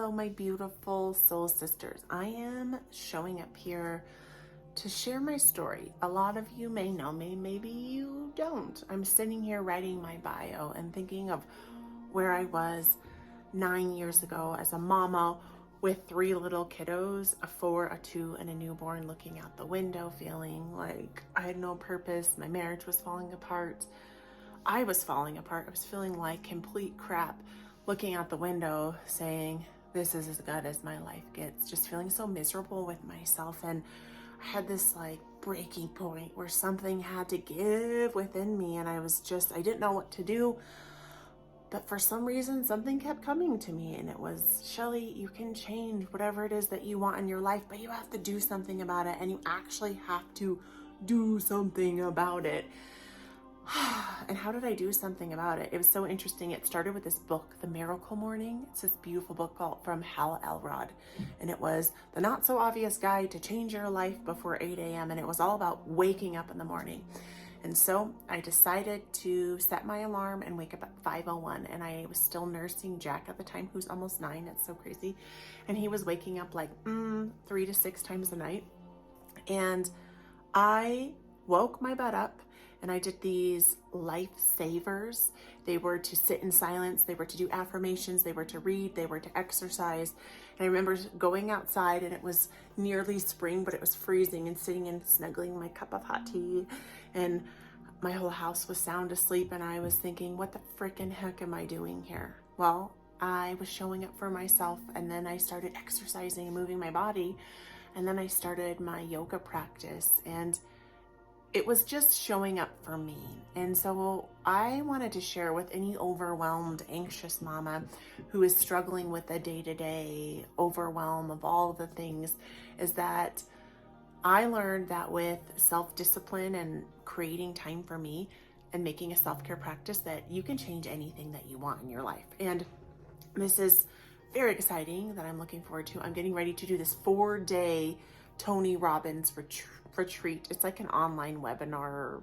Hello, my beautiful soul sisters. I am showing up here to share my story. A lot of you may know me, maybe you don't. I'm sitting here writing my bio and thinking of where I was 9 years ago as a mama with 3 little kiddos, a 4, a 2, and a newborn, looking out the window, feeling like I had no purpose. My marriage was falling apart. I was falling apart. I was feeling like complete crap, looking out the window saying, this is as good as my life gets, just feeling so miserable with myself. And I had this like breaking point where something had to give within me, and I didn't know what to do. But for some reason, something kept coming to me, and it was, Shelly, you can change whatever it is that you want in your life, but you have to do something about it, and you actually have to do something about it. And how did I do something about it? It was so interesting. It started with this book, The Miracle Morning. It's this beautiful book called from Hal Elrod. And it was the not so obvious guide to change your life before 8 a.m. And it was all about waking up in the morning. And so I decided to set my alarm and wake up at 5:01. And I was still nursing Jack at the time, who's almost 9. It's so crazy. And he was waking up like 3 to 6 times a night. And I woke my butt up. And I did these lifesavers. They were to sit in silence. They were to do affirmations. They were to read. They were to exercise. And I remember going outside, and it was nearly spring, but it was freezing, and sitting and snuggling my cup of hot tea. And my whole house was sound asleep. And I was thinking, what the freaking heck am I doing here? Well, I was showing up for myself. And then I started exercising and moving my body. And then I started my yoga practice. And it was just showing up for me. And so I wanted to share with any overwhelmed, anxious mama who is struggling with the day-to-day overwhelm of all the things, is that I learned that with self-discipline and creating time for me and making a self-care practice, that you can change anything that you want in your life. And this is very exciting that I'm looking forward to. I'm getting ready to do this 4-day Tony Robbins retreat. It's like an online webinar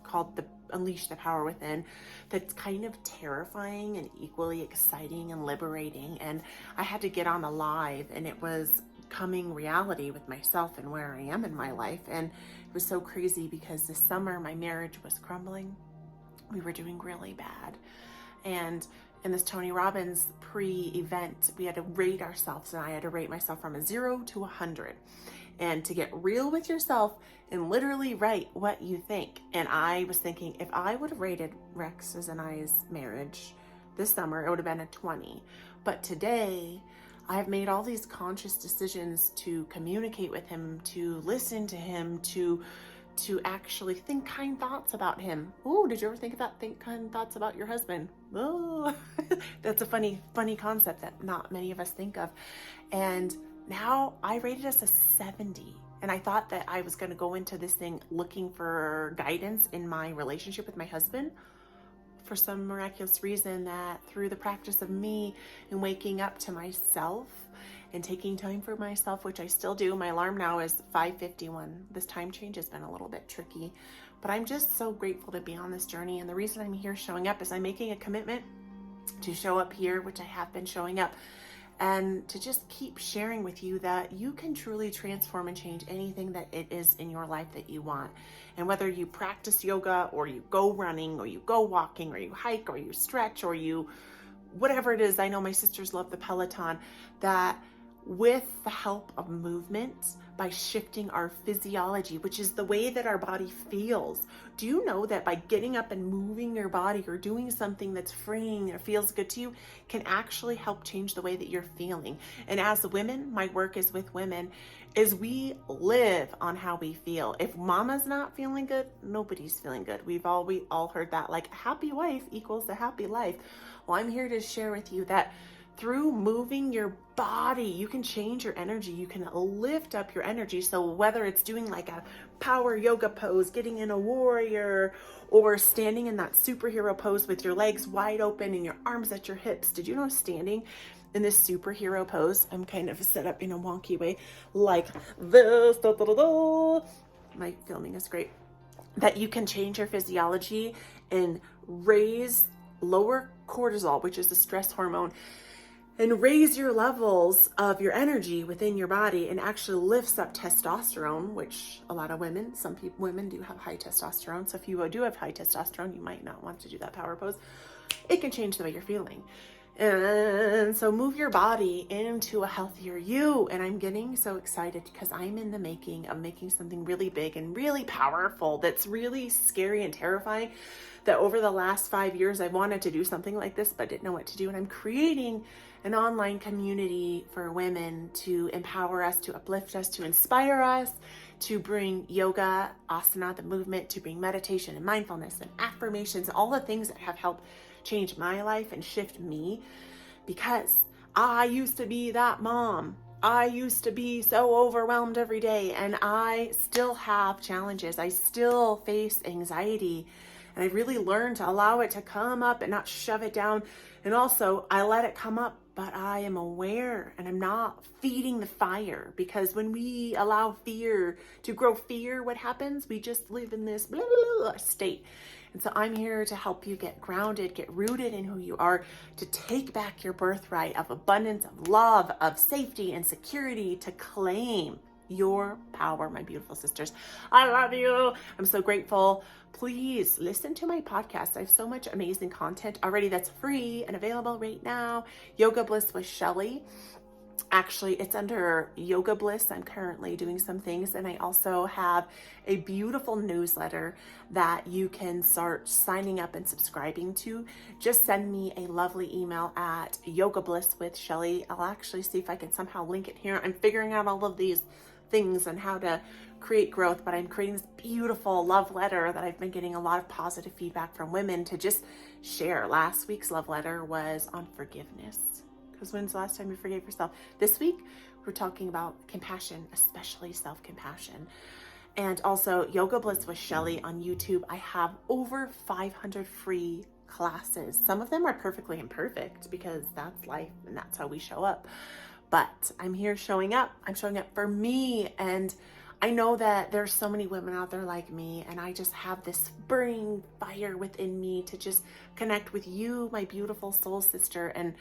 called the Unleash the Power Within, that's kind of terrifying and equally exciting and liberating. And I had to get on a live, and it was coming reality with myself and where I am in my life. And it was so crazy because this summer my marriage was crumbling. We were doing really bad. And in this Tony Robbins pre-event, we had to rate ourselves, and I had to rate myself from a 0 to 100. And to get real with yourself and literally write what you think. And I was thinking, if I would have rated Rex's and I's marriage this summer, it would have been a 20. But today, I have made all these conscious decisions to communicate with him, to listen to him, to actually think kind thoughts about him. Oh, did you ever think kind thoughts about your husband? Oh, that's a funny concept that not many of us think of. And now I rated us a 70. And I thought that I was going to go into this thing looking for guidance in my relationship with my husband. For some miraculous reason, that through the practice of me and waking up to myself and taking time for myself, which I still do. My alarm now is 5:51. This time change has been a little bit tricky, but I'm just so grateful to be on this journey. And the reason I'm here showing up is I'm making a commitment to show up here, which I have been showing up, and to just keep sharing with you that you can truly transform and change anything that it is in your life that you want. And whether you practice yoga, or you go running, or you go walking, or you hike, or you stretch, or you, whatever it is, I know my sisters love the Peloton, that with the help of movement, by shifting our physiology, which is the way that our body feels. Do you know that by getting up and moving your body, or doing something that's freeing or feels good to you, can actually help change the way that you're feeling? And as women, my work is with women, is we live on how we feel. If mama's not feeling good, nobody's feeling good. We all heard that, like, a happy wife equals a happy life. Well, I'm here to share with you that through moving your body, you can change your energy. You can lift up your energy. So whether it's doing like a power yoga pose, getting in a warrior, or standing in that superhero pose with your legs wide open and your arms at your hips. Did you know standing in this superhero pose, I'm kind of set up in a wonky way, like this, my filming is great, that you can change your physiology and lower cortisol, which is the stress hormone, and raise your levels of your energy within your body, and actually lifts up testosterone, which a lot of women, women do have high testosterone. So if you do have high testosterone, you might not want to do that power pose. It can change the way you're feeling. And so move your body into a healthier you. And I'm getting so excited because I'm in the making of making something really big and really powerful that's really scary and terrifying. That over the last 5 years, I wanted to do something like this, but didn't know what to do. And I'm creating an online community for women to empower us, to uplift us, to inspire us, to bring yoga, asana, the movement, to bring meditation and mindfulness and affirmations, all the things that have helped change my life and shift me, because I used to be that mom. I used to be so overwhelmed every day, and I still have challenges. I still face anxiety, and I really learned to allow it to come up and not shove it down. And also, I let it come up, but I am aware and I'm not feeding the fire, because when we allow fear to grow fear, what happens? We just live in this blah, blah, blah state. And so I'm here to help you get grounded, get rooted in who you are, to take back your birthright of abundance, of love, of safety and security, to claim your power, my beautiful sisters. I love you. I'm so grateful. Please listen to my podcast. I have so much amazing content already that's free and available right now. Yoga Bliss with Shelly. Actually, it's under Yoga Bliss. I'm currently doing some things, and I also have a beautiful newsletter that you can start signing up and subscribing to. Just send me a lovely email at Yoga Bliss with Shelly. I'll actually see if I can somehow link it here. I'm figuring out all of these things and how to create growth, but I'm creating this beautiful love letter that I've been getting a lot of positive feedback from women to just share. Last week's love letter was on forgiveness, because when's the last time you forgave yourself? This week, we're talking about compassion, especially self-compassion. And also Yoga Bliss with Shelly on YouTube. I have over 500 free classes. Some of them are perfectly imperfect, because that's life and that's how we show up. But I'm here showing up. I'm showing up for me. And I know that there's so many women out there like me, and I just have this burning fire within me to just connect with you, my beautiful soul sister. And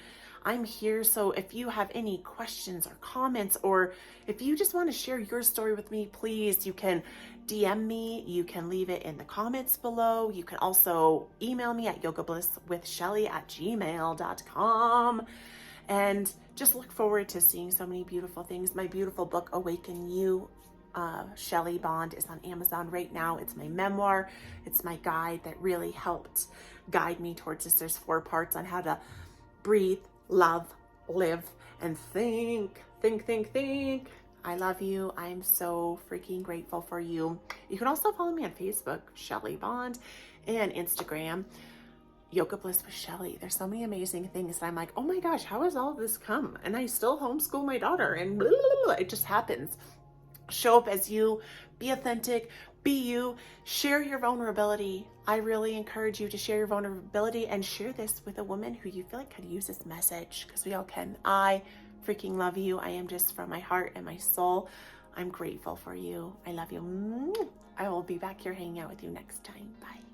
I'm here. So if you have any questions or comments, or if you just want to share your story with me, please, you can DM me. You can leave it in the comments below. You can also email me at yogablisswithshelly@gmail.com. And just look forward to seeing so many beautiful things. My beautiful book, Awaken You, Shelly Bond, is on Amazon right now. It's my memoir. It's my guide that really helped guide me towards this. There's 4 parts on how to breathe, love, live, and think. Think. I love you. I'm so freaking grateful for you. You can also follow me on Facebook, Shelly Bond, and Instagram, Yoga Bliss with Shelly. There's so many amazing things. I'm like, oh my gosh, how has all this come? And I still homeschool my daughter, and blah, blah, blah. It just happens. Show up as you, be authentic, be you, share your vulnerability. I really encourage you to share your vulnerability and share this with a woman who you feel like could use this message, because we all can. I freaking love you. I am just from my heart and my soul. I'm grateful for you. I love you. I will be back here hanging out with you next time. Bye.